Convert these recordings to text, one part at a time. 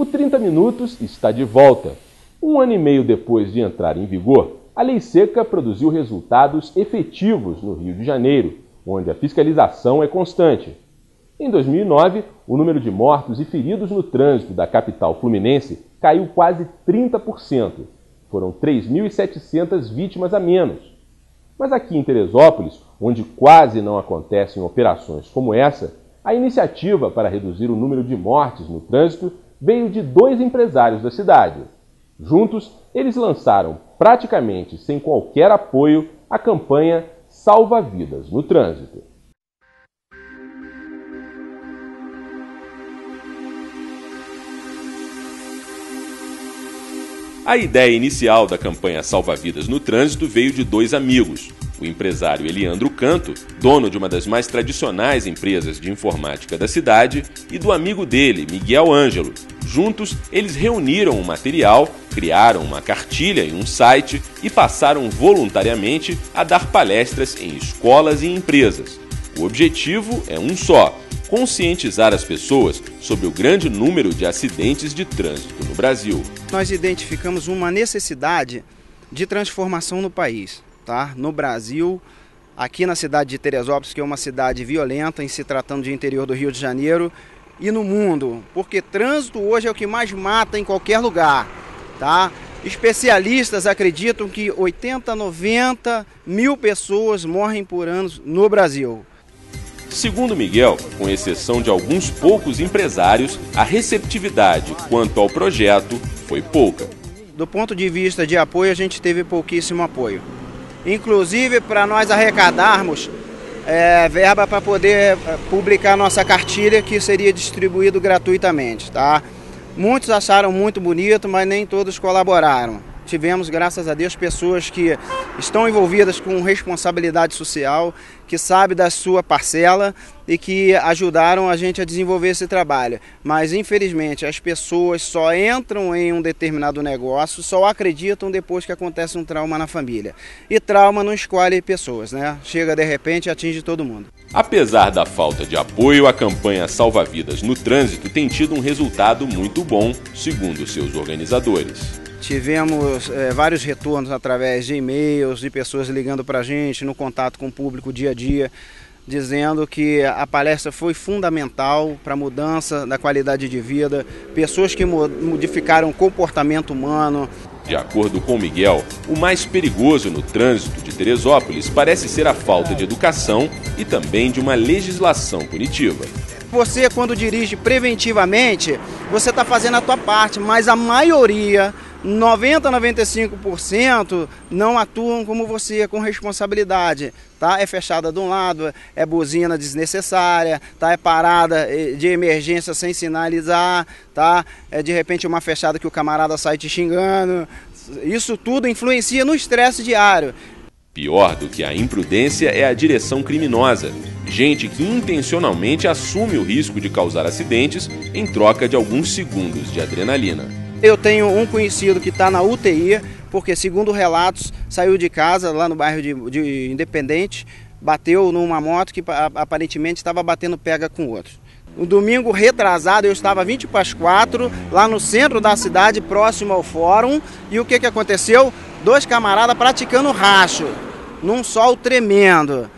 30 Minutos está de volta. Um ano e meio depois de entrar em vigor, a Lei Seca produziu resultados efetivos no Rio de Janeiro, onde a fiscalização é constante. Em 2009, o número de mortos e feridos no trânsito da capital fluminense caiu quase 30%. Foram 3.700 vítimas a menos. Mas aqui em Teresópolis, onde quase não acontecem operações como essa, a iniciativa para reduzir o número de mortes no trânsito veio de 2 empresários da cidade. Juntos, eles lançaram, praticamente sem qualquer apoio, a campanha Salva Vidas no Trânsito. A ideia inicial da campanha Salva Vidas no Trânsito veio de 2 amigos. O empresário Eliandro Canto, dono de uma das mais tradicionais empresas de informática da cidade, e do amigo dele, Miguel Ângelo. Juntos, eles reuniram o material, criaram uma cartilha em um site e passaram voluntariamente a dar palestras em escolas e empresas. O objetivo é um só: conscientizar as pessoas sobre o grande número de acidentes de trânsito no Brasil. Nós identificamos uma necessidade de transformação no país, tá? No Brasil, aqui na cidade de Teresópolis, que é uma cidade violenta em se tratando de interior do Rio de Janeiro, e no mundo, porque trânsito hoje é o que mais mata em qualquer lugar, tá? Especialistas acreditam que 80, 90 mil pessoas morrem por ano no Brasil. Segundo Miguel, com exceção de alguns poucos empresários, a receptividade quanto ao projeto foi pouca. Do ponto de vista de apoio, a gente teve pouquíssimo apoio. Inclusive, para nós arrecadarmos verba para poder publicar nossa cartilha, que seria distribuído gratuitamente, tá? Muitos acharam muito bonito, mas nem todos colaboraram. Tivemos, graças a Deus, pessoas que estão envolvidas com responsabilidade social, que sabem da sua parcela e que ajudaram a gente a desenvolver esse trabalho. Mas, infelizmente, as pessoas só entram em um determinado negócio, só acreditam depois que acontece um trauma na família. E trauma não escolhe pessoas, né? Chega de repente e atinge todo mundo. Apesar da falta de apoio, a campanha Salva Vidas no Trânsito tem tido um resultado muito bom, segundo seus organizadores. Tivemos vários retornos através de e-mails, de pessoas ligando para a gente, no contato com o público dia a dia, dizendo que a palestra foi fundamental para a mudança da qualidade de vida, pessoas que modificaram o comportamento humano. De acordo com Miguel, o mais perigoso no trânsito de Teresópolis parece ser a falta de educação e também de uma legislação punitiva. Você, quando dirige preventivamente, você está fazendo a tua parte, mas a maioria, 90, 95% não atuam como você, com responsabilidade, tá? É fechada de um lado, é buzina desnecessária, tá? É parada de emergência sem sinalizar, tá? É de repente uma fechada que o camarada sai te xingando. Isso tudo influencia no estresse diário. Pior do que a imprudência é a direção criminosa. Gente que intencionalmente assume o risco de causar acidentes em troca de alguns segundos de adrenalina. Eu tenho um conhecido que está na UTI, porque, segundo relatos, saiu de casa lá no bairro de Independente, bateu numa moto que aparentemente estava batendo pega com outros. No domingo retrasado, eu estava 20 para as 4, lá no centro da cidade, próximo ao fórum, e o que aconteceu? 2 camaradas praticando racho, num sol tremendo.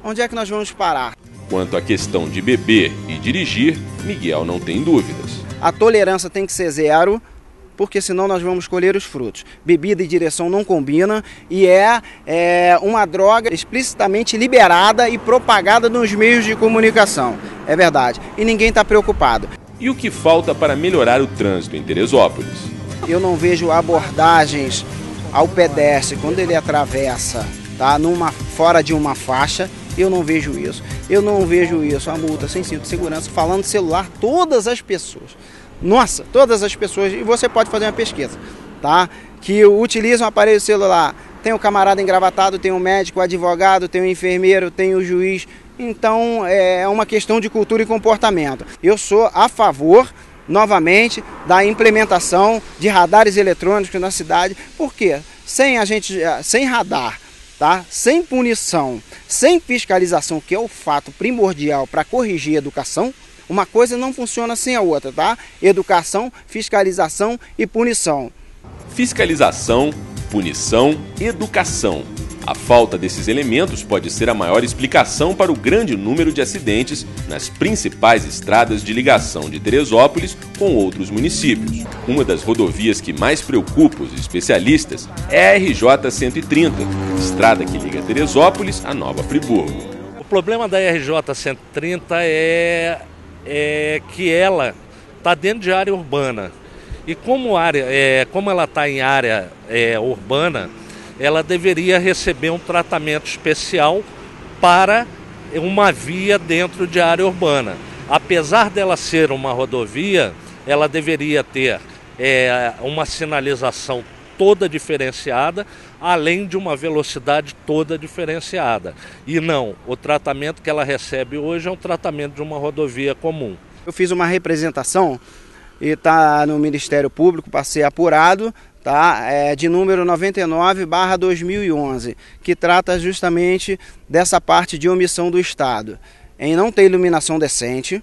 Onde é que nós vamos parar? Quanto à questão de beber e dirigir, Miguel não tem dúvidas. A tolerância tem que ser 0, porque senão nós vamos colher os frutos. Bebida e direção não combinam e é uma droga explicitamente liberada e propagada nos meios de comunicação. É verdade. E ninguém está preocupado. E o que falta para melhorar o trânsito em Teresópolis? Eu não vejo abordagens ao pedestre quando ele atravessa, tá, fora de uma faixa. Eu não vejo isso. Eu não vejo isso. A multa sem cinto de segurança, falando celular, todas as pessoas. Nossa, todas as pessoas, e você pode fazer uma pesquisa, tá? Que utilizam o aparelho celular. Tem o camarada engravatado, tem o médico, o advogado, tem o enfermeiro, tem o juiz. Então é uma questão de cultura e comportamento. Eu sou a favor, novamente, da implementação de radares eletrônicos na cidade. Por quê? Sem radar, tá? Sem punição, sem fiscalização, que é o fato primordial para corrigir a educação, Uma coisa não funciona sem a outra, tá? Educação, fiscalização e punição. Fiscalização, punição, educação. A falta desses elementos pode ser a maior explicação para o grande número de acidentes nas principais estradas de ligação de Teresópolis com outros municípios. Uma das rodovias que mais preocupa os especialistas é a RJ-130, estrada que liga Teresópolis a Nova Friburgo. O problema da RJ-130 é que ela está dentro de área urbana. E como ela está em área urbana, ela deveria receber um tratamento especial para uma via dentro de área urbana. Apesar dela ser uma rodovia, ela deveria ter uma sinalização toda diferenciada, além de uma velocidade toda diferenciada. E não, o tratamento que ela recebe hoje é um tratamento de uma rodovia comum. Eu fiz uma representação e está no Ministério Público para ser apurado, tá? De número 99/2011, que trata justamente dessa parte de omissão do Estado, em não ter iluminação decente.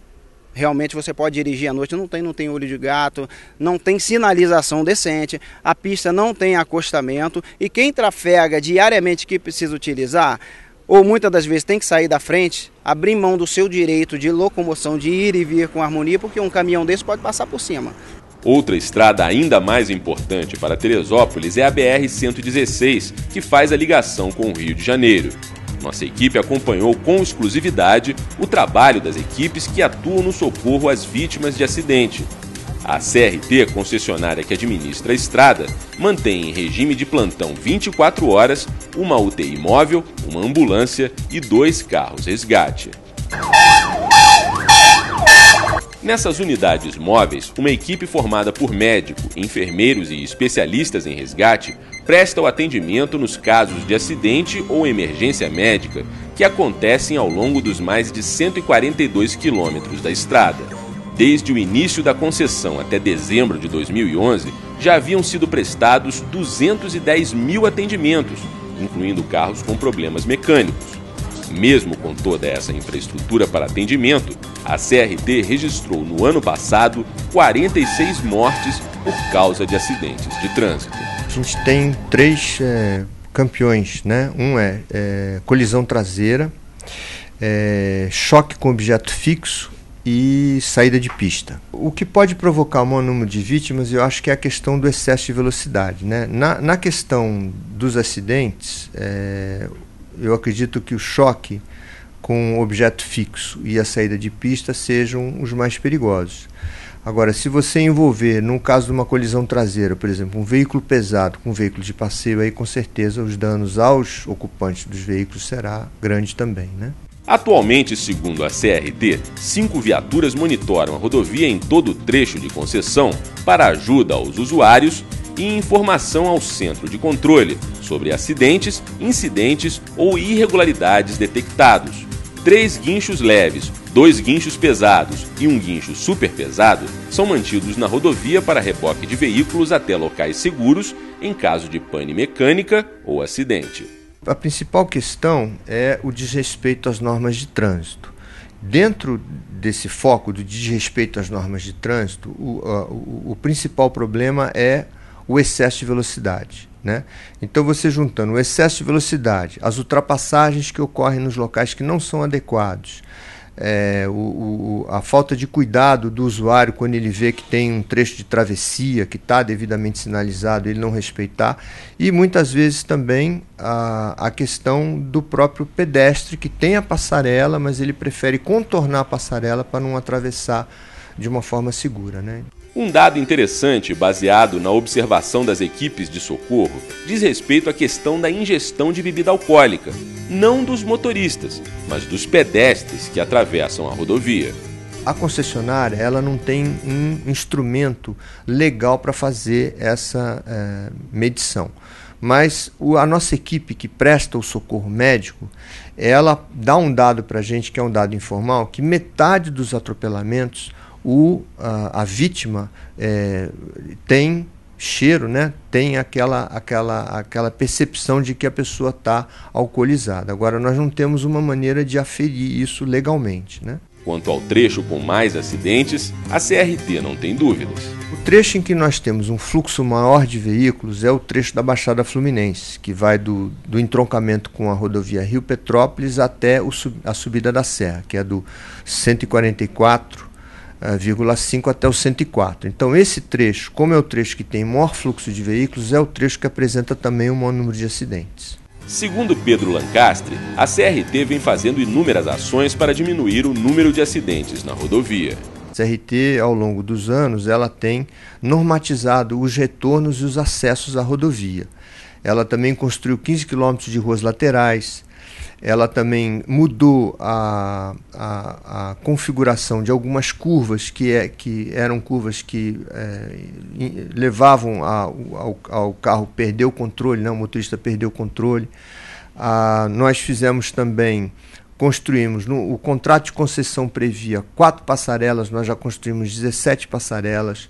Realmente você pode dirigir à noite, não tem olho de gato, não tem sinalização decente, a pista não tem acostamento e quem trafega diariamente que precisa utilizar, ou muitas das vezes tem que sair da frente, abrir mão do seu direito de locomoção, de ir e vir com harmonia, porque um caminhão desse pode passar por cima. Outra estrada ainda mais importante para Teresópolis é a BR-116, que faz a ligação com o Rio de Janeiro. Nossa equipe acompanhou com exclusividade o trabalho das equipes que atuam no socorro às vítimas de acidente. A CRT, concessionária que administra a estrada, mantém em regime de plantão 24 horas uma UTI móvel, uma ambulância e 2 carros resgate. Nessas unidades móveis, uma equipe formada por médico, enfermeiros e especialistas em resgate presta o atendimento nos casos de acidente ou emergência médica que acontecem ao longo dos mais de 142 quilômetros da estrada. Desde o início da concessão até dezembro de 2011, já haviam sido prestados 210 mil atendimentos, incluindo carros com problemas mecânicos. Mesmo com toda essa infraestrutura para atendimento, a CRT registrou no ano passado 46 mortes por causa de acidentes de trânsito. A gente tem 3 campeões, né? Um é colisão traseira, choque com objeto fixo e saída de pista. O que pode provocar o maior número de vítimas, eu acho que é a questão do excesso de velocidade, né? Na questão dos acidentes, eu acredito que o choque com objeto fixo e a saída de pista sejam os mais perigosos. Agora, se você envolver, no caso de uma colisão traseira, por exemplo, um veículo pesado com um veículo de passeio, aí com certeza os danos aos ocupantes dos veículos será grande também, né? Atualmente, segundo a CRT, 5 viaturas monitoram a rodovia em todo o trecho de concessão para ajuda aos usuários e informação ao Centro de Controle sobre acidentes, incidentes ou irregularidades detectados. 3 guinchos leves, 2 guinchos pesados e um guincho super pesado são mantidos na rodovia para reboque de veículos até locais seguros em caso de pane mecânica ou acidente. A principal questão é o desrespeito às normas de trânsito. Dentro desse foco do desrespeito às normas de trânsito, o principal problema é o excesso de velocidade, né? Então você juntando o excesso de velocidade, as ultrapassagens que ocorrem nos locais que não são adequados, a falta de cuidado do usuário quando ele vê que tem um trecho de travessia que está devidamente sinalizado, ele não respeitar, e muitas vezes também a questão do próprio pedestre que tem a passarela, mas ele prefere contornar a passarela para não atravessar de uma forma segura, né? Um dado interessante, baseado na observação das equipes de socorro, diz respeito à questão da ingestão de bebida alcoólica, não dos motoristas, mas dos pedestres que atravessam a rodovia. A concessionária ela não tem um instrumento legal para fazer essa medição, mas a nossa equipe que presta o socorro médico, ela dá um dado para a gente, que é um dado informal, que metade dos atropelamentos a vítima tem cheiro, né? Tem aquela percepção de que a pessoa está alcoolizada. Agora, nós não temos uma maneira de aferir isso legalmente, né? Quanto ao trecho com mais acidentes, a CRT não tem dúvidas. O trecho em que nós temos um fluxo maior de veículos é o trecho da Baixada Fluminense, que vai do entroncamento com a rodovia Rio-Petrópolis até a subida da Serra, que é do 144,5 até o 104. Então esse trecho, como é o trecho que tem maior fluxo de veículos, é o trecho que apresenta também o maior número de acidentes. Segundo Pedro Lancastre, a CRT vem fazendo inúmeras ações para diminuir o número de acidentes na rodovia. A CRT, ao longo dos anos, ela tem normatizado os retornos e os acessos à rodovia. Ela também construiu 15 quilômetros de ruas laterais. Ela também mudou a configuração de algumas curvas que eram curvas que levavam ao carro perder o controle, né? O motorista perdeu o controle. Nós fizemos também, construímos, o contrato de concessão previa 4 passarelas, nós já construímos 17 passarelas.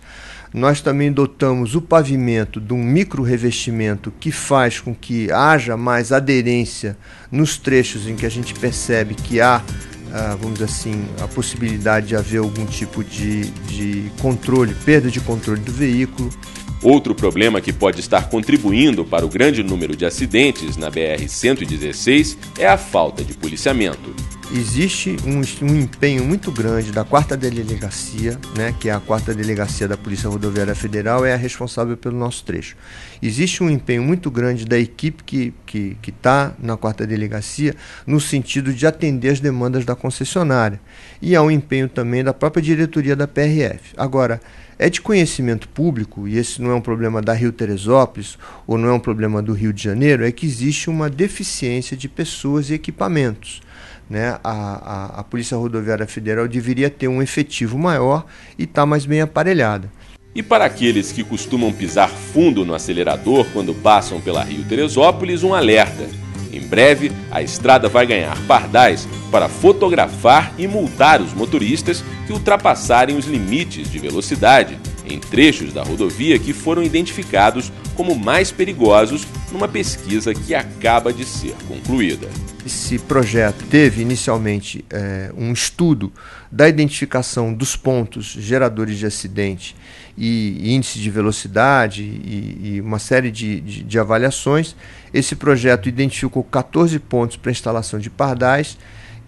Nós também dotamos o pavimento de um micro-revestimento que faz com que haja mais aderência nos trechos em que a gente percebe que há, vamos dizer assim, a possibilidade de haver algum tipo de controle, perda de controle do veículo. Outro problema que pode estar contribuindo para o grande número de acidentes na BR-116 é a falta de policiamento. Existe um empenho muito grande da 4ª Delegacia, né, que é a 4ª Delegacia da Polícia Rodoviária Federal, é a responsável pelo nosso trecho. Existe um empenho muito grande da equipe que está na 4ª Delegacia no sentido de atender as demandas da concessionária. E há um empenho também da própria diretoria da PRF. Agora, é de conhecimento público, e esse não é um problema da Rio-Teresópolis ou não é um problema do Rio de Janeiro, é que existe uma deficiência de pessoas e equipamentos. Né? A Polícia Rodoviária Federal deveria ter um efetivo maior e estar mais bem aparelhada. E para aqueles que costumam pisar fundo no acelerador quando passam pela Rio-Teresópolis, um alerta. Em breve, a estrada vai ganhar pardais para fotografar e multar os motoristas que ultrapassarem os limites de velocidade em trechos da rodovia que foram identificados como mais perigosos numa pesquisa que acaba de ser concluída. Esse projeto teve inicialmente um estudo da identificação dos pontos geradores de acidente e índice de velocidade e uma série de avaliações. Esse projeto identificou 14 pontos para instalação de pardais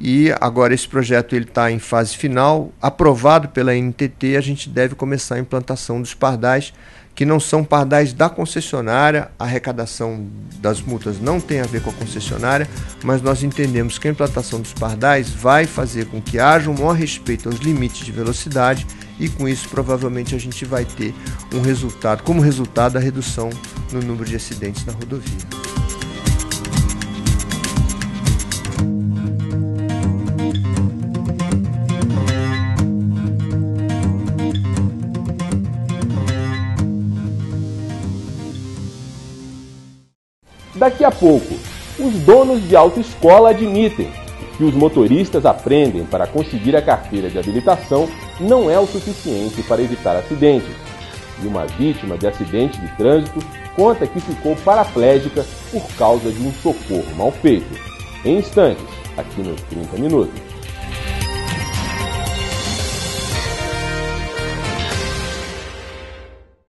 e agora esse projeto está em fase final, aprovado pela NTT. A gente deve começar a implantação dos pardais, que não são pardais da concessionária. A arrecadação das multas não tem a ver com a concessionária, mas nós entendemos que a implantação dos pardais vai fazer com que haja um maior respeito aos limites de velocidade e com isso provavelmente a gente vai ter um resultado, como resultado a redução no número de acidentes na rodovia. Daqui a pouco, os donos de autoescola admitem que os motoristas aprendem para conseguir a carteira de habilitação não é o suficiente para evitar acidentes. E uma vítima de acidente de trânsito conta que ficou paraplégica por causa de um socorro mal feito. Em instantes, aqui nos 30 Minutos.